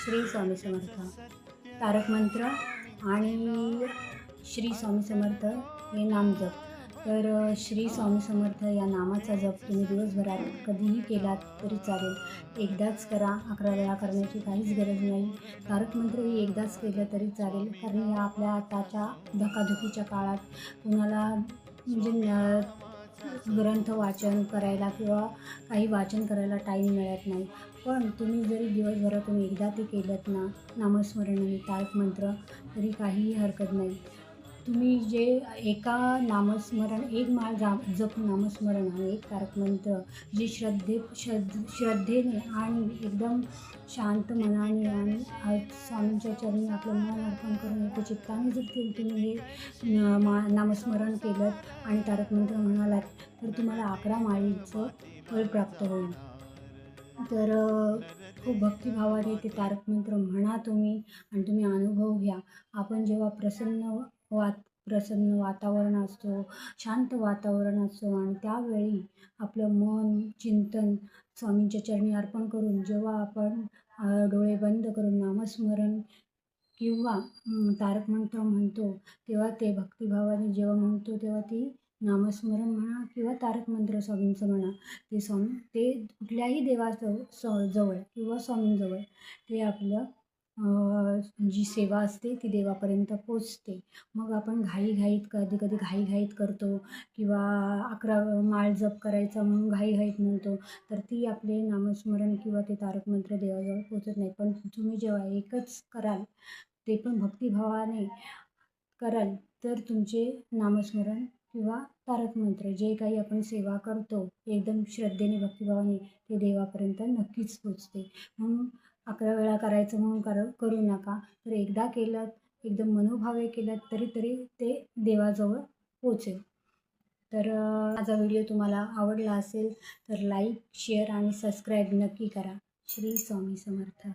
श्री स्वामी समर्थ तारक मंत्र आणि श्री स्वामी समर्थ हे नाम जप। तर श्री स्वामी समर्थ या नामाचा जप तुम्ही दिवसभरात कधीही केलात तरी चालेल। एकदाच करा, 11 वेळा करण्याची काहीच गरज नाही। तारक मंत्रही एकदाच केलं तरी चालेल, कारण या आपल्या आताच्या धकाधकीच्या काळात कुणाला म्हणजे ग्रंथ वाचन करायला किंवा काही वाचन करायला टाईम मिळत नाही। पण तुम्ही जरी दिवसभरातून एकदा ते केलंत ना नामस्मरण आणि तारक मंत्र, तरी काहीही हरकत नाही। तुम्ही जे एका नामस्मरण एक माळ जप नामस्मरण आणि एक तारक मंत्र जे श्रद्धेने आणि एकदम शांत मनाने आणि स्वामींच्या चरणी आपलं मन अर्पण करून एकचित्ताने जर तुम्ही हे नामस्मरण केलं आणि तारक मंत्र म्हणालात, तर तुम्हाला 11 माळीचं फळ प्राप्त होईल। तर खूप भक्तिभावाने ते तारक मंत्र म्हणा तुम्ही आणि तुम्ही अनुभव घ्या। आपण जेव्हा प्रसन्न वातावरण असतो, शांत वातावरण असतो आणि त्यावेळी आपलं मन चिंतन स्वामींच्या चरणी अर्पण करून जेव्हा आपण डोळे बंद करून नामस्मरण किंवा तारक मंत्र म्हणतो, तेव्हा ते भक्तिभावाने जेव्हा म्हणतो तेव्हा ती नामस्मरण म्हणा किंवा तारक मंत्र स्वामींचं म्हणा, ते कुठल्याही जवळ किंवा स्वामींजवळ ते आपलं जी सेवा असते ती देवापर्यंत पोचते। मग आपण कधी घाईघाईत करतो किंवा 11 माळ जप करायचा म्हणून घाईघाईत म्हणतो, तर ती आपले नामस्मरण किंवा ते तारक मंत्र देवाजवळ पोचत नाही। पण तुम्ही जेव्हा एकच कराल, ते पण भक्तिभावाने कराल, तर तुमचे नामस्मरण किंवा तारक मंत्र जे काही आपण सेवा करतो एकदम श्रद्धेने भक्तिभावाने, ते देवापर्यंत नक्कीच पोचते। म्हणून 11 वेळा करायचं म्हणून करू नका, तर एकदा केलं एकदम मनोभावे केलं तरी ते देवाजवळ पोचेल। तर माझा व्हिडिओ तुम्हाला आवडला असेल तर लाईक, शेअर आणि सबस्क्राईब नक्की करा। श्री स्वामी समर्थ।